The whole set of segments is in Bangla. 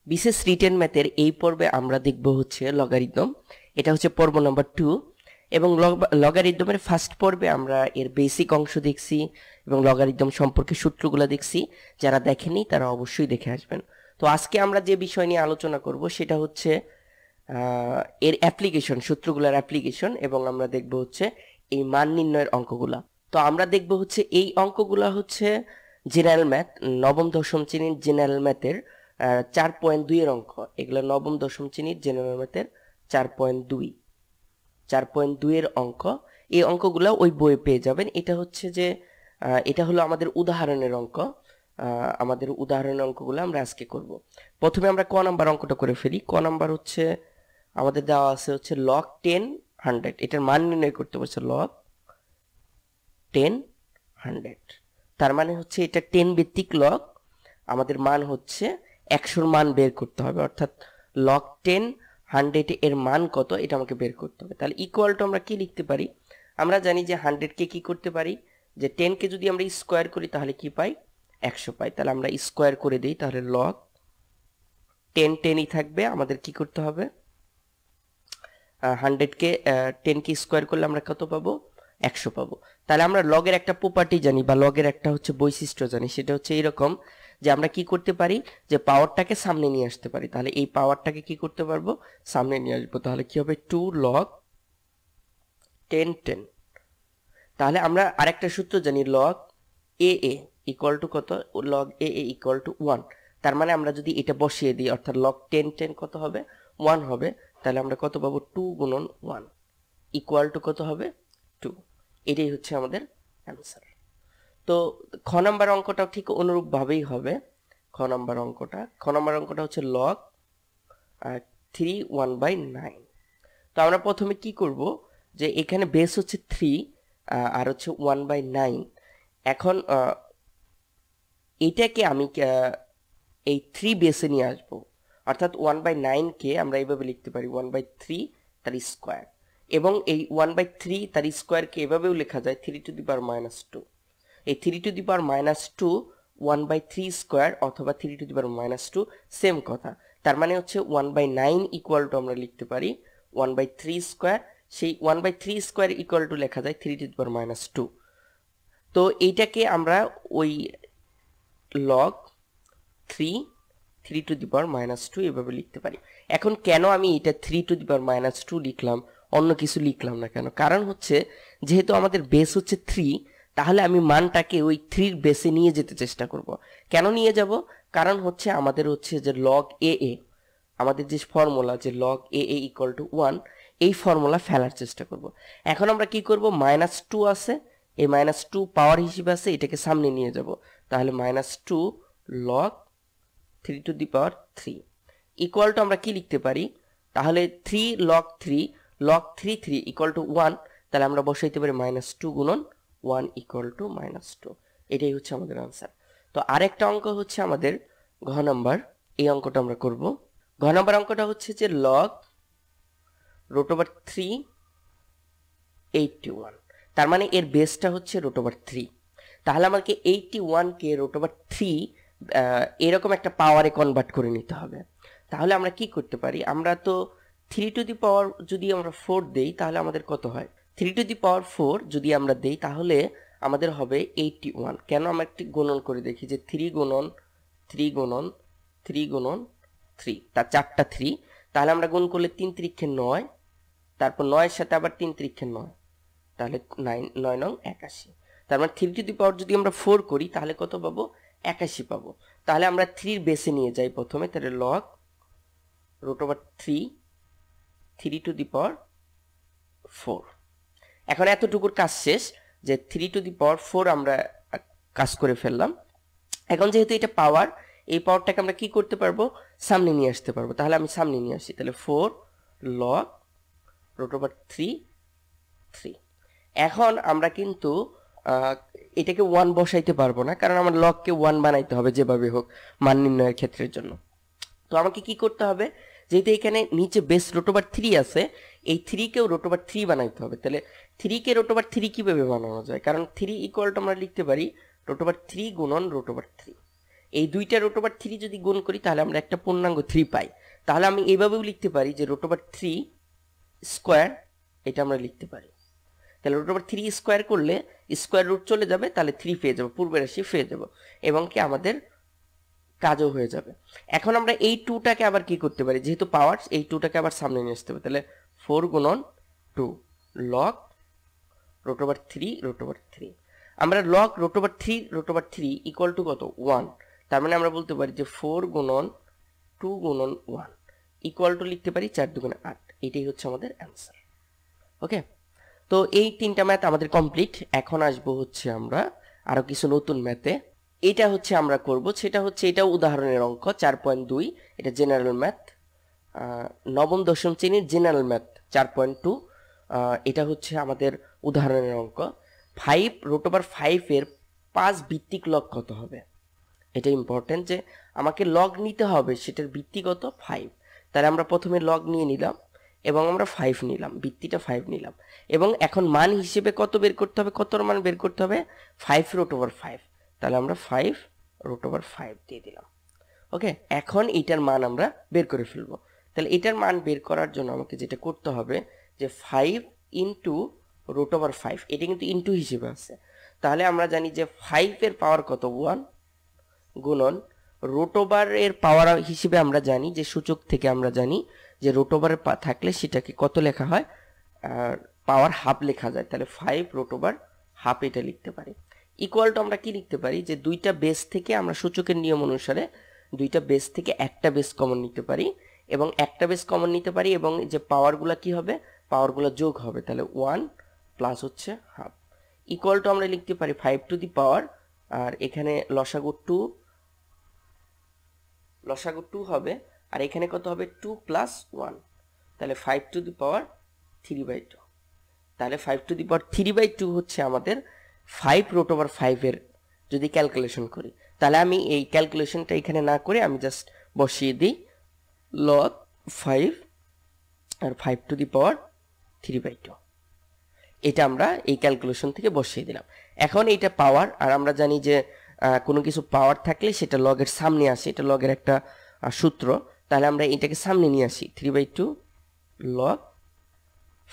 বিশেষ রিটেন ম্যাথের এই পর্বে আমরা দেখব হচ্ছে লগারিদম। এটা হচ্ছে পর্ব নাম্বার 2 এবং লগারিদমের ফার্স্ট পর্বে আমরা এর বেসিক অংশ দেখছি এবং লগারিদম সম্পর্কে সূত্রগুলো দেখছি। যারা দেখেনি তারা অবশ্যই দেখে আসবেন। তো আজকে আমরা যে বিষয় নিয়ে আলোচনা করব সেটা হচ্ছে এর অ্যাপ্লিকেশন, সূত্রগুলোর অ্যাপ্লিকেশন, এবং আমরা দেখব হচ্ছে এই মান নির্ণয়ের অঙ্কগুলা। তো আমরা দেখব হচ্ছে এই অঙ্কগুলা হচ্ছে জেনারেল ম্যাথ, নবম দশম শ্রেণীর জেনারেল ম্যাথের 4.2 এর অঙ্ক। এগুলো নবম দশম শ্রেণীর জেনারেল ম্যাথের 4.2 এর অঙ্ক। এই অঙ্কগুলো ওই বইয়ে পেয়ে যাবেন। এটা হচ্ছে যে এটা হলো আমাদের উদাহরণের অঙ্ক। আমাদের উদাহরণের অঙ্কগুলো আমরা আজকে করব। প্রথমে আমরা ক নাম্বার অঙ্কটা করে ফেলি। ক নাম্বার হচ্ছে আমাদের দেওয়া আছে হচ্ছে log 10 100। এটার মান নির্ণয় করতে বলছে log 10 100। তার মানে হচ্ছে এটা 10 ভিত্তিক লগ, আমাদের মান হচ্ছে 100 মান বের করতে হবে, অর্থাৎ log 10 100 এর মান কত এটা আমাকে বের করতে হবে। তাহলে ইকুয়াল টু আমরা কি লিখতে পারি? আমরা জানি যে 100 কে কি করতে পারি, যে 10 কে যদি আমরা স্কোয়ার করি তাহলে কি পাই? 100 পাই। তাহলে আমরা স্কোয়ার করে দিই, তাহলে log 10 10ই থাকবে। আমাদের কি করতে হবে? 100 কে 10 কে স্কোয়ার করলে আমরা কত পাবো? 100 পাবো। তাহলে আমরা লগের একটা প্রপার্টি জানি বা লগের একটা হচ্ছে বৈশিষ্ট্য জানি, সেটা হচ্ছে এরকম যে আমরা কি করতে পারি, যে পাওয়ারটাকে সামনে নিয়ে আসতে পারি। তাহলে এই পাওয়ারটাকে কি করতে পারবো? সামনে নিয়ে আসবো। তাহলে কি হবে? 2 log 10 10। তাহলে আমরা আরেকটা সূত্র জানি, log a ইকুয়াল টু কত? log a equal to 1। তার মানে আমরা যদি এটা বসিয়ে দিই, অর্থাৎ log 10 10 কত হবে? 1 হবে। তাহলে আমরা কত পাবো? 2 গুণন 1 ইকুয়াল টু কত হবে? 2। এটাই হচ্ছে আমাদের অ্যান্সার। তো খ নাম্বার অঙ্কটাও ঠিক অনুরূপভাবেই হবে। খ নাম্বার অঙ্কটা হচ্ছে log 3 1/9। তো আমরা প্রথমে কি করব, যে এখানে বেস হচ্ছে 3 আর হচ্ছে 1/9। এখন এটাকে আমি এই 3 বেসে নিয়ে আসবো, অর্থাৎ 1/9 কে আমরা এইভাবে লিখতে পারি 1/3 তার স্কোয়ার, এবং এই 1/3 তার স্কোয়ারকে এভাবেও লেখা যায় 3 টু দি পাওয়ার -2। এই 3 টু দি পাওয়ার -2 1/3 স্কোয়ার অথবা 3 টু দি পাওয়ার -2 সেম কথা। তার মানে হচ্ছে 1/9 ইকুয়াল টু আমরা লিখতে পারি 1/3 স্কোয়ার। সেই 1/3 স্কোয়ার ইকুয়াল টু লেখা যায় 3 টু দি পাওয়ার -2। তো এইটাকে আমরা ওই log 3 টু দি পাওয়ার -2 এভাবে লিখতে পারি। এখন কেন আমি এটা 3 টু দি পাওয়ার -2 লিখলাম, অন্য কিছু লিখলাম না কেন? কারণ হচ্ছে যেহেতু আমাদের বেস হচ্ছে 3, তাহলে আমি মানটাকে ওই 3 এর বেসে নিয়ে যেতে চেষ্টা করব। কেন নিয়ে যাব? কারণ হচ্ছে আমাদের হচ্ছে যে log a আমাদের যে ফর্মুলা, যে log a ইকুয়াল টু 1, এই ফর্মুলা ফেলার চেষ্টা করব। এখন আমরা কি করব? -2 আছে, এই -2 পাওয়ার হিসেবে আছে, এটাকে সামনে নিয়ে যাব। তাহলে -2 log 3 two the power 3 equal two আমরা কি লিখতে পারি? তাহলে 3 log 3 ইকুয়াল টু 1। তাহলে আমরা বসাইতে পারি -2 গুণন 1 ইকুয়াল টু -2। এটাই হচ্ছে আমাদের আনসার। তো আরেকটা অঙ্ক হচ্ছে আমাদের ঘ নাম্বার, এই অঙ্কটা আমরা করব। ঘ নাম্বার অঙ্কটা হচ্ছে যে log √3 81। তার মানে এর বেসটা হচ্ছে √3। তাহলে আমাকে 81 কে √3 এরকম একটা পাওয়ারে কনভার্ট করে নিতে হবে। তাহলে আমরা কি করতে পারি? আমরা তো 3 টু দি পাওয়ার যদি আমরা 4 দেই তাহলে আমাদের কত হয়? 3 টু দি পাওয়ার 4 যদি আমরা দেই তাহলে আমাদের হবে 81। কেন? আমরা একটি গুণন করে দেখি, যে 3 গুণন 3 গুণন 3 গুণন 3, তার 4টা 3। তাহলে আমরা গুণ করলে 3 3 9, তারপর 9 এর সাথে আবার 3 3 9, তাহলে 9 9 81। তার মানে 3 টু দি পাওয়ার যদি আমরা 4 করি তাহলে কত পাবো? 81 পাবো। তাহলে আমরা 3 বেসে নিয়ে যাই প্রথমে। তাহলে log √3 টু দি পাওয়ার 4। এখন এতটুকুর কাজ শেষ, যে 3 টু দি পাওয়ার 4 আমরা কাজ করে ফেললাম। এখন যেহেতু এটা পাওয়ার, এই পাওয়ারটাকে আমরা কি করতে পারবো? সামনে নিয়ে আসতে পারবো। তাহলে আমি সামনে নিয়ে আসি। তাহলে 4 log √3 3। এখন আমরা কিন্তু এটাকে 1 বসাইতে পারবো না, কারণ আমার লগকে 1 বানাইতে হবে যেভাবে হোক মান নির্ণয়ের ক্ষেত্রের জন্য। তো আমাকে কি করতে হবে? যেহেতু এখানে নিচে বেস √3 আছে, এই 3 কেও √3 বানাইতে হবে। তাহলে 3 কে √3 কিভাবে বানানো যায়? কারণ 3 ইকুয়াল টু আমরা লিখতে পারি √3 গুণন √3। এই দুইটা রুট ওভার 3 যদি গুণ করি তাহলে আমরা একটা পূর্ণাঙ্গ 3 পাই। তাহলে আমি এইভাবেও লিখতে পারি যে রুট ওভার 3 স্কোয়ার, এটা আমরা লিখতে পারি। তাহলে রুট ওভার 3 স্কোয়ার করলে স্কোয়ার রুট চলে যাবে, তাহলে 3 পেয়ে যাবো, পূর্বের রাশি পেয়ে যাবো, এবং কি আমাদের কাজও হয়ে যাবে। এখন আমরা এই 2টাকে আবার কি করতে পারি, যেহেতু পাওয়ার, এই 2টাকে আবার সামনে নিয়ে আসতে হবে। তাহলে 4 গুণন 2 log root over 3 root over 3। আমরা log root over 3 root over 3 equal to কত 1। তার মানে আমরা বলতে পারি যে 4 গুণন 2 গুণন 1 ইকুয়াল টু লিখতে পারি 4 2 8। এটাই হচ্ছে আমাদের অ্যান্সার। ওকে, তো এই 3টা ম্যাথ আমাদের কমপ্লিট। এখন আসবো হচ্ছে আমরা আরো কিছু নতুন ম্যাথে। এটা হচ্ছে আমরা করব, সেটা হচ্ছে এটা উদাহরণের অঙ্ক 4.2, এটা জেনারেল ম্যাথ, নবম দশম শ্রেণীর জেনারেল ম্যাথ 4.2। এটা হচ্ছে আমাদের উদাহরণের অঙ্ক। 5 রুট ওভার 5 এর 5 ভিত্তিক লগ কত হবে? এটা ইম্পর্টেন্ট যে আমাকে লগ নিতে হবে, সেটার ভিত্তি কত 5। তাহলে আমরা প্রথমে লগ নিয়ে নিলাম এবং আমরা 5 নিলাম, ভিত্তিটা 5 নিলাম, এবং এখন মান হিসেবে কত বের করতে হবে, কতর মান বের করতে হবে 5 রুট ওভার 5। তাহলে আমরা 5 রুট ওভার 5 দিয়ে দিলাম। ওকে, এখন এটার মান আমরা বের করে ফেলবো। তাহলে এটার মান বের করার জন্য আমাকে যেটা করতে হবে যে 5 ইন্টু রুট ওভার 5, এটা কিন্তু ইন্টু হিসেবে আছে। তাহলে আমরা জানি যে 5 এর পাওয়ার কত 1 গুণন রুট ওভার এর পাওয়ার হিসেবে আমরা জানি যে সূচক থেকে আমরা জানি যে রুট ওভার থাকলে সেটাকে কত লেখা হয়, পাওয়ার হাফ লেখা যায়। তাহলে 5 রুট ওভার হাফ এটা লিখতে পারি। ইকুয়াল টু আমরা কি লিখতে পারি যে দুইটা বেস থেকে আমরা সূচকের নিয়ম অনুসারে দুইটা বেস থেকে একটা বেস কমন নিতে পারি, এবং একটা বেস কমন নিতে পারি, এবং যে পাওয়ারগুলো কি হবে, পাওয়ারগুলো যোগ হবে। তাহলে 1 প্লাস হচ্ছে হাফ ইকুয়াল টু আমরা লিখতে পারি 5 টু দি পাওয়ার, আর এখানে লসাগু 2 হবে, আর এখানে কত হবে 2 প্লাস 1, তাহলে 5 টু দি পাওয়ার 3/2। তাহলে 5 টু দি পাওয়ার 3/2 হচ্ছে আমাদের 5 রুট ওভার 5 এর যদি ক্যালকুলেশন করি। তাহলে আমি এই ক্যালকুলেশনটা এখানে না করে আমি জাস্ট বসিয়ে দিই লগ 5 আর 5 টু দি পাওয়ার 3/2, এটা আমরা এই ক্যালকুলেশন থেকে বসিয়ে দিলাম। এখন এইটা পাওয়ার, আর আমরা জানি যে কোনো কিছু পাওয়ার থাকলে সেটা লগের সামনে আসে, এটা লগের একটা সূত্র। তাহলে আমরা এটাকে সামনে নিয়ে আসি 3/2 লগ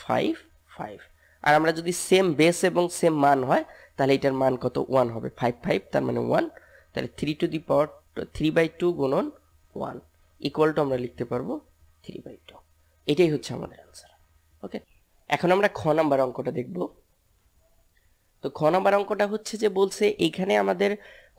5 5, আর আমরা যদি সেম বেস এবং সেম মান হয় তাহলে এটার মান কত 1 হবে, 5 5 তার মানে 1। তাহলে 3 টু দি পাওয়ার 3/2 গুণন 1 ইকুয়াল টু আমরা লিখতে পারবো 3/2। এটাই হচ্ছে আমাদের অ্যান্সার। ওকে, এখন আমরা খ নাম্বার অঙ্কটা দেখব। তো খ নাম্বার অঙ্কটা হচ্ছে যে বলছে এইখানে আমাদের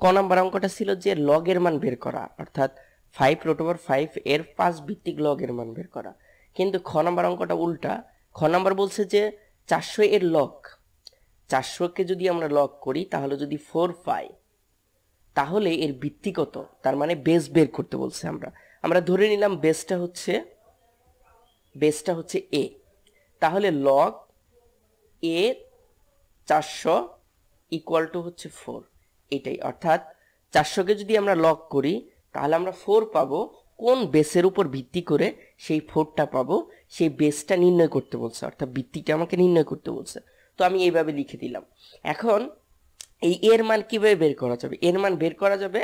ক নাম্বার অঙ্কটা ছিল যে লগের মান বের করা, অর্থাৎ 5 রুট ওভার 5 এর 5 ভিত্তিক লগের মান বের করা। কিন্তু খ নাম্বার অঙ্কটা উল্টা। খ নাম্বার বলছে যে 400 এর লগ, 400কে যদি আমরা লগ করি তাহলে যদি 4 পাই তাহলে এর ভিত্তি কত, তার মানে বেস বের করতে বলছে। আমরা ধরে নিলাম বেসটা হচ্ছে a, তাহলে লগ a 400 ইকুয়াল টু হচ্ছে 4, এটাই। অর্থাৎ 400কে যদি আমরা লগ করি তাহলে আমরা 4 পাবো, কোন বেসের উপর ভিত্তি করে সেই 4টা পাবো সেই বেসটা নির্ণয় করতে বলছে, অর্থাৎ ভিত্তিটা আমাকে নির্ণয় করতে বলছে। তো আমি এইভাবে লিখে দিলাম। এখন এই এর মান কিভাবে বের করা যাবে? এর মান বের করা যাবে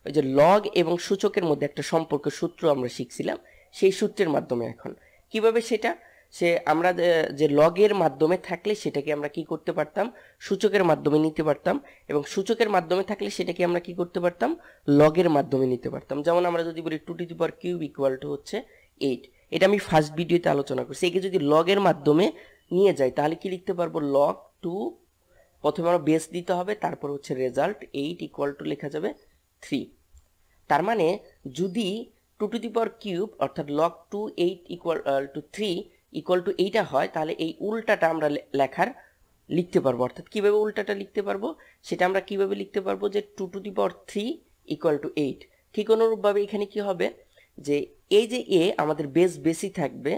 ওই যে লগ এবং সূচকের মধ্যে একটা সম্পর্ক সূত্র আমরা শিখছিলাম, সেই সূত্রের মাধ্যমে। এখন কিভাবে সেটা, আমরা যে লগের মাধ্যমে থাকলে সেটাকে আমরা কি করতে পারতাম, সূচকের মাধ্যমে নিতে পারতাম, এবং সূচকের মাধ্যমে থাকলে সেটাকে আমরা কি করতে পারতাম, লগের মাধ্যমে নিতে পারতাম। যেমন আমরা যদি বলি 2 two the power cube equal to হচ্ছে 8, এটা আমি ফার্স্ট ভিডিওতে আলোচনা করছি। একে যদি লগের মাধ্যমে নিয়ে যাই তাহলে কি লিখতে পারবো, লগ 2, প্রথমে আমরা বেস দিতে হবে, তারপর হচ্ছে রেজাল্ট 8 ইকুয়াল টু লেখা যাবে 3। তার মানে যদি 2 টু দি পাওয়ার কিউব অর্থাৎ log 2 8 equal to 3 equal two এইটা হয়, তাহলে এই উল্টাটা আমরা লিখতে পারবো। অর্থাৎ কিভাবে উল্টাটা লিখতে পারবো সেটা আমরা কিভাবে লিখতে পারবো, যে 2 two the power 3 equal two 8। ঠিক অনুরূপভাবে এখানে কি হবে, যে এই যে এ আমাদের বেসই থাকবে,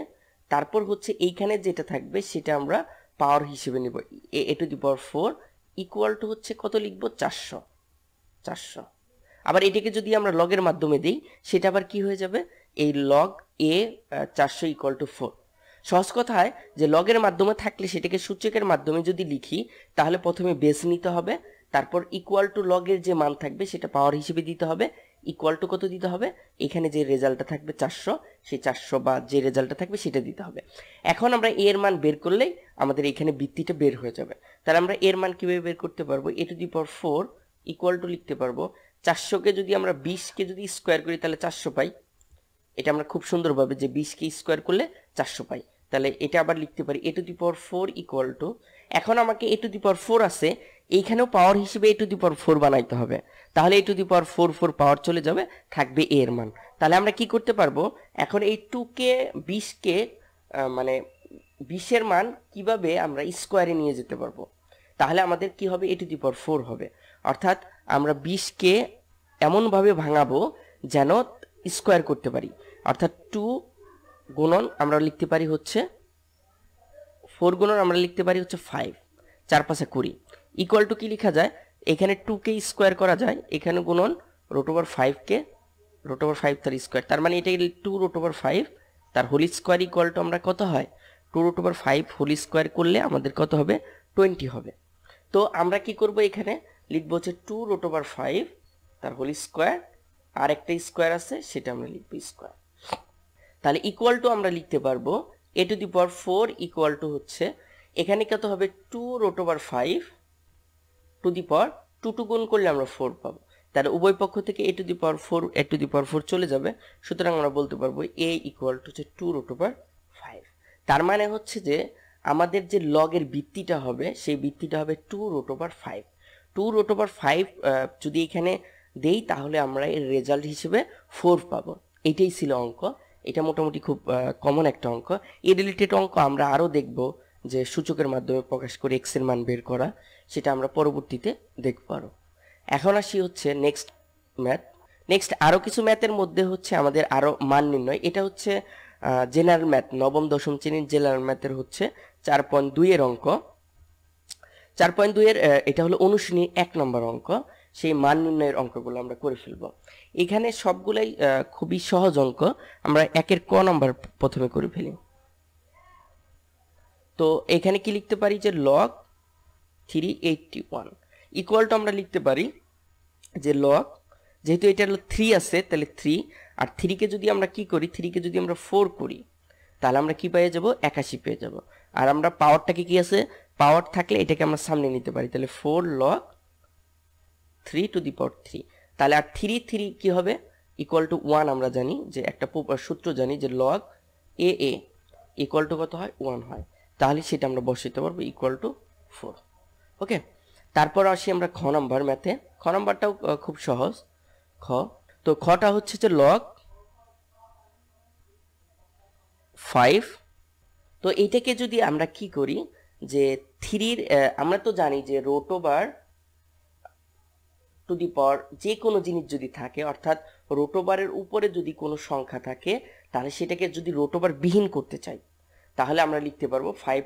তারপর হচ্ছে এইখানে যেটা থাকবে সেটা আমরা পাওয়ার হিসেবে নিব, a to the power 4 equal to হচ্ছে কত লিখবো, 400। আবার এটাকে যদি আমরা লগের মাধ্যমে দিই সেটা আবার কি হয়ে যাবে, এই লগ এ 400 ইকুয়াল টু 4। সহজ কথায় যে লগের মাধ্যমে থাকলে সেটাকে সূচকের মাধ্যমে যদি লিখি তাহলে প্রথমে বেস নিতে হবে, তারপর ইকুয়াল টু লগের যে মান থাকবে সেটা পাওয়ার হিসেবে দিতে হবে, ইকুয়াল টু কত দিতে হবে, এখানে যে রেজাল্টটা থাকবে 400, সেই 400 বা যে রেজাল্টটা থাকবে সেটা দিতে হবে। এখন আমরা এর মান বের করলেই আমাদের এখানে বৃত্তিটা বের হয়ে যাবে। তাহলে আমরা এর মান কিভাবে বের করতে পারবো, a⁴ ইকুয়াল টু লিখতে পারবো 400কে যদি আমরা 20কে যদি স্কোয়ার করি তাহলে 400 পাই। এটা আমরা খুব সুন্দরভাবে যে 20কে স্কোয়ার করলে 400 পাই। তাহলে এটা আবার লিখতে পারি a⁴ ইকুয়াল টু, এখন আমাকে a⁴ আছে, এইখানেও পাওয়ার হিসেবে a⁴ বানাইতে হবে। তাহলে a⁴ পাওয়ার চলে যাবে, থাকবে a এর মান। তাহলে আমরা কি করতে পারবো, এখন এই 2কে 20কে মানে 20 এর মান কিভাবে আমরা স্কোয়ারে নিয়ে যেতে পারবো। তাহলে আমাদের কি হবে, a⁴ হবে। অর্থাৎ আমরা 20কে এমনভাবে ভাঙাবো যেন স্কোয়ার করতে পারি। অর্থাৎ 2 গুণন আমরা লিখতে পারি হচ্ছে 4 গুণন আমরা লিখতে পারি হচ্ছে 5, 4 5 20 ইকুয়াল টু কি লেখা যায়, এখানে 2কে স্কোয়ার করা যায়, এখানে গুণন √5কে √5 তার স্কোয়ার, তার মানে এটা 2√5 তার হোল স্কোয়ার ইকুয়াল টু আমরা কত হয় 2√5 হোল স্কোয়ার করলে আমাদের কত হবে 20 হবে। তো আমরা কি করব, এখানে লিখব হচ্ছে 2√5 তার হোল স্কোয়ার, আর একটা স্কোয়ার আছে সেটা আমরা লিখব স্কোয়ার। তাহলে ইকুয়াল টু আমরা লিখতে পারবো a⁴ ইকুয়াল টু হচ্ছে এখানে কত হবে 2√5 টু দি পাওয়ার 2 গুণ করলে আমরা 4 পাবো। তাহলে উভয় পক্ষ থেকে a⁴ চলে যাবে, সুতরাং আমরা বলতে পারবো a ইকুয়াল টু হচ্ছে 2√5। তার মানে হচ্ছে যে আমাদের যে লগের ভিত্তিটা হবে সেই ভিত্তিটা হবে 2√5। 2√5 যদি এখানে দেই তাহলে আমরা এর রেজাল্ট হিসেবে 4 পাবো। এটাই ছিল অঙ্ক। এটা মোটামুটি খুব কমন একটা অঙ্ক। এই রিলেটেড অঙ্ক আমরা আরও দেখব, যে সূচকের মাধ্যমে প্রকাশ করে এক্স এর মান বের করা, সেটা আমরা পরবর্তীতে দেখব আরও। এখন আসি হচ্ছে নেক্সট ম্যাথ। নেক্সট আরও কিছু ম্যাথের মধ্যে হচ্ছে আমাদের আরও মান নির্ণয়। এটা হচ্ছে জেনারেল ম্যাথ, নবম দশম শ্রেণীর জেনারেল ম্যাথের হচ্ছে 4.2 এর অঙ্ক। 4.2 এর এটা হলো অনুশীলনী 1 নম্বর অঙ্ক। সেই মান নির্ণয়ের অঙ্কগুলো আমরা করে ফেলব। এখানে সবগুলাই খুবই সহজ অঙ্ক। আমরা 1-এর ক নম্বর প্রথমে করে ফেলি। তো এখানে কি লিখতে পারি, যে log 381 ইকুয়াল টু আমরা লিখতে পারি যে log, যেহেতু এটা হলো 3 আছে তাহলে 3, আর 3কে যদি আমরা কি করি, 3কে যদি আমরা 4 করি তাহলে আমরা কি পেয়ে যাব 81 পেয়ে যাব। আর আমরা পাওয়ারটাকে কি আছে, পাওয়ার থাকলে এটাকে আমরা সামনে নিতে পারি, তাহলে 4 log 3 টু দি পাওয়ার 3। তাহলে আর 3 কি হবে ইকুয়াল টু 1। আমরা জানি যে একটা সূত্র জানি যে log a ইকুয়াল টু কত হয় 1 হয়। তাহলে সেটা আমরা বসাইতে পারবো ইকুয়াল টু 4। ওকে, তারপর আসি আমরা খ নাম্বার ম্যাথে। খ নাম্বারটাও খুব সহজ। তো খটা হচ্ছে যে log 5। তো এইটাকে যদি আমরা কি করি, যে 3-র আমরা তো জানি যে √/, টু দি পাওয়ার যে কোনো জিনিস যদি থাকে, অর্থাৎ √/এর উপরে যদি কোনো সংখ্যা থাকে তাহলে সেটাকে যদি √/, বিহীন করতে চাই তাহলে আমরা লিখতে পারবো 5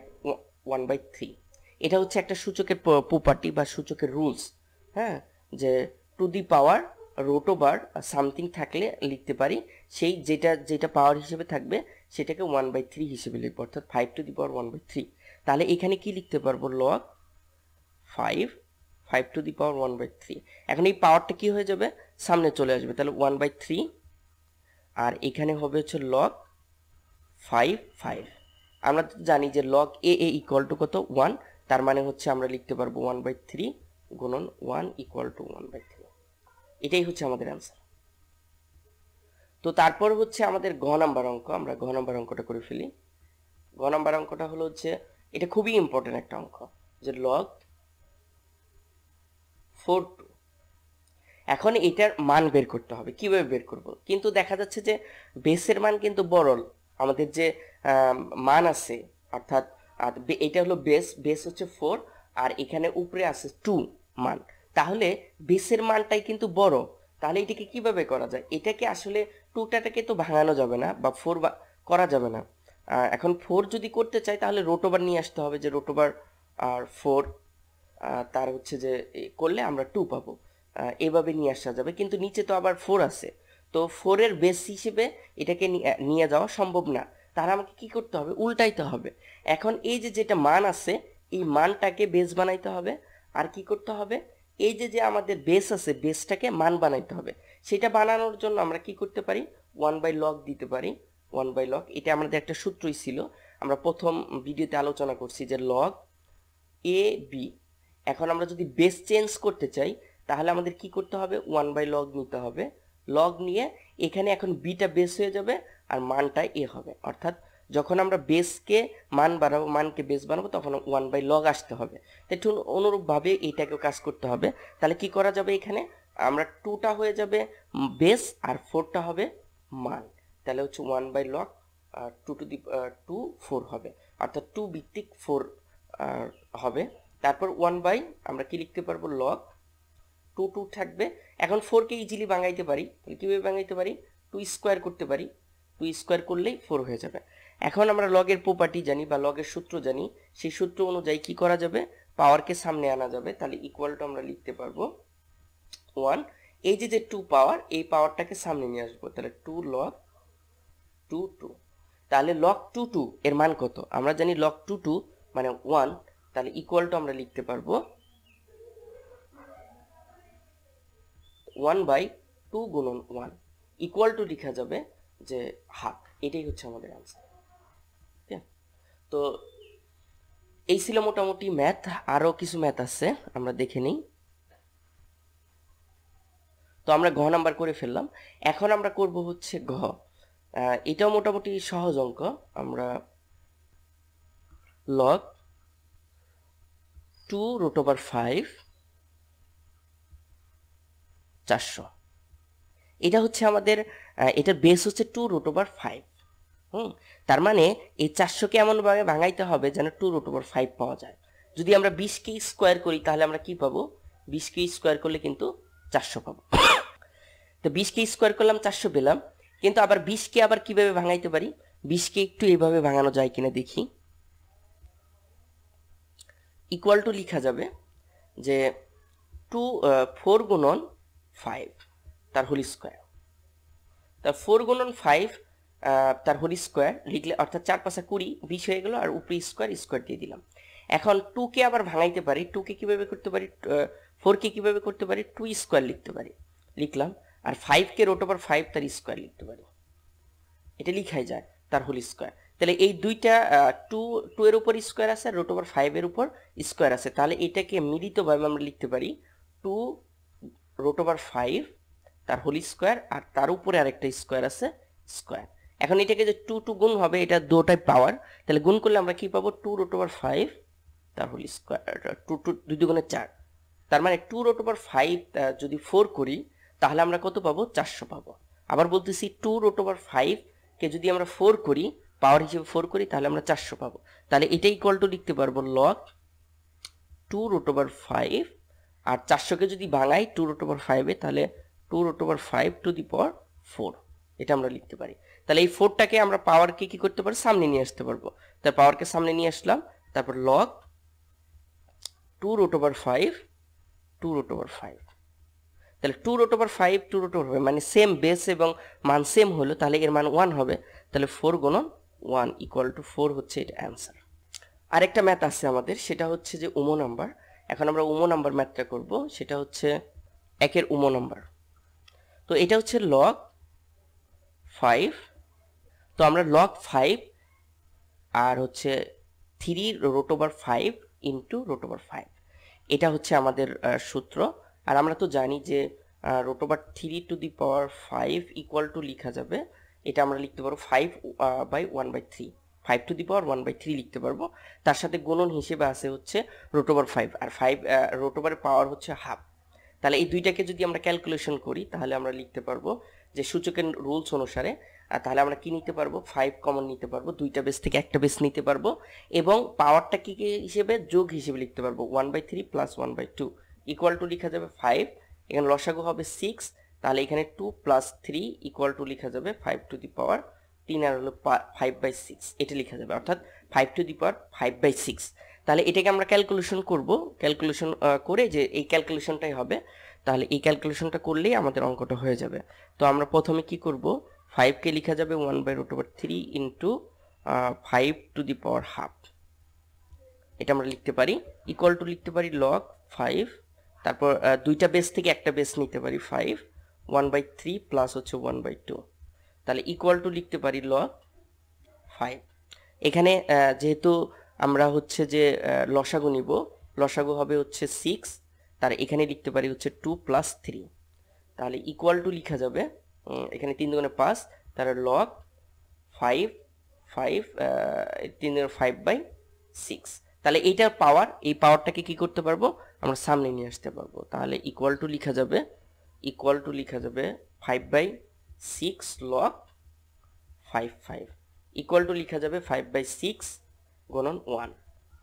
1/3। এটা হচ্ছে একটা সূচকের প্রপার্টি বা সূচকের রুলস। হ্যাঁ, যে টু দি পাওয়ার √/, সামথিং থাকলে লিখতে পারি, সেই যেটা পাওয়ার হিসেবে থাকবে সেটাকে 1/3 হিসেবে লিখবো, অর্থাৎ 5 টু দি পাওয়ার 1/3। তাহলে এখানে কি লিখতে পারবো, log 5 টু দি পাওয়ার 1/3। এখন এই পাওয়ারটা কি হয়ে যাবে, সামনে চলে আসবে, তাহলে 1/3, আর এখানে হবে হচ্ছে log 5। আমরা তো জানি যে log a ইকুয়াল টু কত 1, তার মানে হচ্ছে আমরা লিখতে পারবো 1/3 গুণন 1 ইকুয়াল টু 1/3। এটাই হচ্ছে আমাদের অ্যান্সার। তো তারপর হচ্ছে আমাদের ঘ নাম্বার অঙ্ক। আমরা ঘ নাম্বার অঙ্কটা করে ফেলি। ঘ নাম্বার অঙ্কটা হলো হচ্ছে, এটা খুবই ইম্পর্টেন্ট একটা অঙ্ক, যে log 4/2। এখন এটার মান বের করতে হবে। কিভাবে বের করব, কিন্তু দেখা যাচ্ছে যে বেসের মান কিন্তু বড়, আমাদের যে মান আছে, অর্থাৎ এটা হলো বেস হচ্ছে 4, আর এখানে উপরে আছে 2 মান, তাহলে বেসের মানটাই কিন্তু বড়। তাহলে এটাকে কিভাবে করা যায়, এটাকে আসলে 2টাকে তো ভাঙানো যাবে না, বা 4 করা যাবে না। এখন 4 যদি করতে চাই তাহলে √/, নিয়ে আসতে হবে, যে √/, আর 4 তার হচ্ছে যে করলে আমরা 2 পাবো। এভাবে নিয়ে আসা যাবে, কিন্তু নিচে তো আবার 4 আছে, তো 4-এর বেস হিসেবে এটাকে নিয়ে যাওয়া সম্ভব না। তাহলে আমাকে কি করতে হবে, উল্টাইতে হবে। এখন এই যেটা মান আছে এই মানটাকে বেস বানাইতে হবে, আর কি করতে হবে, এই যে আমাদের বেস আছে বেসটাকে মান বানাইতে হবে। সেটা বানানোর জন্য আমরা কি করতে পারি, 1/log দিতে পারি। 1/log এটা আমাদের একটা সূত্রই ছিল, আমরা প্রথম ভিডিওতে আলোচনা করছি যে log a b। এখন আমরা যদি বেস চেঞ্জ করতে চাই তাহলে আমাদের কি করতে হবে, 1/log নিতে হবে। log নিয়ে এখানে এখন বিটা বেস হয়ে যাবে আর মানটা a হবে, অর্থাৎ যখন আমরা বেসকে মান বাড়াবো, মানকে বেস বানাবো, তখন 1/log আসতে হবে। একটু অনুরূপভাবে এইটাকেও কাজ করতে হবে। তাহলে কি করা যাবে, এখানে আমরা 2টা হয়ে যাবে বেস আর 4টা হবে মান। তাহলে হচ্ছে 1/log 2 টু দি 2 4 হবে, অর্থাৎ 2 ভিত্তিক 4 হবে। তারপর 1 আমরা কি লিখতে পারবো, log 2 2 থাকবে। এখন 4কে ইজিলি ভাঙাইতে পারি, তাহলে কীভাবে ভাঙাইতে পারি, 2 স্কোয়ার করতে পারি, 2 স্কোয়ার করলেই 4 হয়ে যাবে। এখন আমরা লগের প্রপার্টি জানি বা লগের সূত্র জানি, সেই সূত্র অনুযায়ী কি করা যাবে, পাওয়ারকে সামনে আনা যাবে। তাহলে ইকুয়াল টু আমরা লিখতে পারবো 1, এই যে 2 পাওয়ার, এই পাওয়ারটাকে সামনে নিয়ে আসবো, তাহলে 2 log 2 2। তাহলে log 2 2 এর মান কত, আমরা জানি log 2 2 মানে 1। তাহলে ইকুয়াল টু আমরা লিখতে পারবো 1/2 গুণন 1 ইকুয়াল টু লিখা যাবে যে হাফ। এটাই হচ্ছে আমাদের আনসার। তো এই ছিল মোটামুটি ম্যাথ, আরো কিছু ম্যাথ আছে আমরা দেখে নিই। তো আমরা ঘ নাম্বার করে ফেললাম, এখন আমরা করব হচ্ছে ঘ। এটাও মোটামুটি সহজ অঙ্ক। আমরা log 2√5 400, এটা হচ্ছে আমাদের, এটার বেস হচ্ছে 2√5। তার মানে এই 400কে এমনভাবে ভাঙাইতে হবে যেন 2√5 পাওয়া যায়। যদি আমরা 20কে স্কোয়ার করি তাহলে আমরা কি পাবো, 20কে স্কোয়ার করলে কিন্তু 400 পাবো। তো 20কে স্কোয়ার করলাম 400 পেলাম, কিন্তু আবার 20কে আবার কিভাবে ভাঙাইতে পারি, 20কে একটু এইভাবে ভাঙানো যায় কিনা দেখি। ইকুয়াল টু লিখা যাবে যে 4 গুণন 5 তার হোল স্কোয়ার। তার 4 গুণন 5 তার হোল স্কোয়ার লিখলে, অর্থাৎ 4 5 20, 20 হয়ে গেল, আর উপরে স্কোয়ার স্কোয়ার দিয়ে দিলাম। এখন 2কে আবার ভাঙাইতে পারি, 2কে কিভাবে করতে পারি, 4কে কিভাবে করতে পারি, 2 স্কোয়ার লিখতে পারি, লিখলাম। আর 5কে √5 তার স্কোয়ার লিখতে পারি, এটা লিখাই যায় তার হোল স্কোয়ার। তাহলে এই দুইটা 2 এর উপর স্কোয়ার আছে আর √5 এর উপর স্কোয়ার আছে, তাহলে এটাকে মিলিতভাবে আমরা লিখতে পারি 2√5 তার হোল স্কোয়ার, আর তার উপরে আরেকটা স্কোয়ার আছে স্কোয়ার। এখন এটাকে যে 2 2 গুণ হবে, এটা দুটাই পাওয়ার, তাহলে গুণ করলে আমরা কি পাবো, 2√5 তার হোল স্কোয়ার, 2 2 2 গুণে 4। তার মানে 2√5 যদি 4 করি তাহলে আমরা কত পাবো, 400 পাবো। আবার বলতেছি 2√5 কে যদি আমরা 4 করি, পাওয়ার হিসেবে 4 করি, তাহলে আমরা 400 পাবো। তাহলে এটাই ইকুয়াল টু লিখতে পারবো log 2√5, আর 400কে যদি ভাঙাই 2√5 এ, তাহলে 2√5 টু দি পাওয়ার 4, এটা আমরা লিখতে পারি। তাহলে এই 4টাকে আমরা পাওয়ারকে কি করতে পারি, সামনে নিয়ে আসতে পারবো। তার পাওয়ারকে সামনে নিয়ে আসলাম, তারপর log 2√5 2√5, তাহলে 2√5 2√5 মানে সেম বেস এবং মান সেম হলো, তাহলে এর মান 1 হবে। তাহলে 4 গুণন 1 ইকুয়াল টু 4 হচ্ছে এটা অ্যান্সার। আরেকটা ম্যাথ আছে আমাদের, সেটা হচ্ছে যে উমো নাম্বার। এখন আমরা উমো নাম্বার ম্যাথটা করব, সেটা হচ্ছে 1 এর উমো নাম্বার। তো এটা হচ্ছে log 5। তো আমরা log 5 আর হচ্ছে 3√5 ইন্টু √5, এটা হচ্ছে আমাদের সূত্র। আর আমরা তো জানি যে √3 two the power 5 equal to লিখা যাবে, এটা আমরা লিখতে পারবো 5/1/3, 5 টু দি পাওয়ার 1/3 লিখতে পারবো। তার সাথে গুণন হিসেবে আছে হচ্ছে √5, আর 5 √এর পাওয়ার হচ্ছে হাফ। তাহলে এই দুইটাকে যদি আমরা ক্যালকুলেশন করি তাহলে আমরা লিখতে পারবো যে সূচকের রুলস অনুসারে, তাহলে আমরা কি নিতে পারবো, 5 কমন নিতে পারবো, দুইটা বেস থেকে একটা বেস নিতে পারবো, এবং পাওয়ারটা কি হিসেবে, যোগ হিসেবে লিখতে পারবো, 1/3 প্লাস 1/2 ইকুয়াল টু লিখা যাবে 5। এখানে লসাগু হবে 6, তাহলে এখানে 2 প্লাস 3 ইকুয়াল টু লিখা যাবে 5 টু দি পাওয়ার 3, আর হলো 5/6, এটা লিখা যাবে, অর্থাৎ 5 টু দি পাওয়ার 5/6। তাহলে এটাকে আমরা ক্যালকুলেশন করব, ক্যালকুলেশন করে যে এই ক্যালকুলেশনটাই হবে, তাহলে এই ক্যালকুলেশনটা করলেই আমাদের অঙ্কটা হয়ে যাবে। তো আমরা প্রথমে কি করব, 5কে লিখা যাবে 1/√3 into 5 two the power half, এটা আমরা লিখতে পারি, ইকুয়াল টু লিখতে পারি log 5, তারপর দুইটা বেস থেকে একটা বেস নিতে পারি 5, 1/3 প্লাস হচ্ছে 1/2, তাহলে ইকুয়াল টু লিখতে পারি log 5। এখানে যেহেতু আমরা হচ্ছে যে লসাগু নিব, লসাগু হবে হচ্ছে 6, তার এখানে লিখতে পারি হচ্ছে 2 + 3, তাহলে ইকুয়াল টু লেখা যাবে এখানে 3 দুগুণে 5, তাহলে log 5 3 দুগুণে 5/6। তাহলে এইটার পাওয়ার, এই পাওয়ারটাকে কি করতে পারবো আমরা সামনে নিয়ে আসতে পারবো। তাহলে ইকুয়াল টু লেখা যাবে 5/6 log 5 ইকুয়াল টু লেখা যাবে 5/6 গুণন 1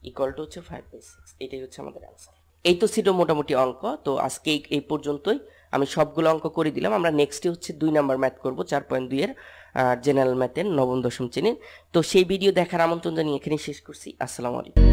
ইকুয়াল টু হচ্ছে 5/6। এটাই হচ্ছে আমাদের অ্যান্সার। এই তো ছিল মোটামুটি অঙ্ক। তো আজকে এই পর্যন্তই, আমি সবগুলো অঙ্ক করে দিলাম। আমরা নেক্সটে হচ্ছে 2 নাম্বার ম্যাথ করব, 4.2 এর জেনারেল ম্যাথের নবম দশম শ্রেণীর। তো সেই ভিডিও দেখার আমন্ত্রণ জানিয়ে এখানেই শেষ করছি। আসসালামু আলাইকুম।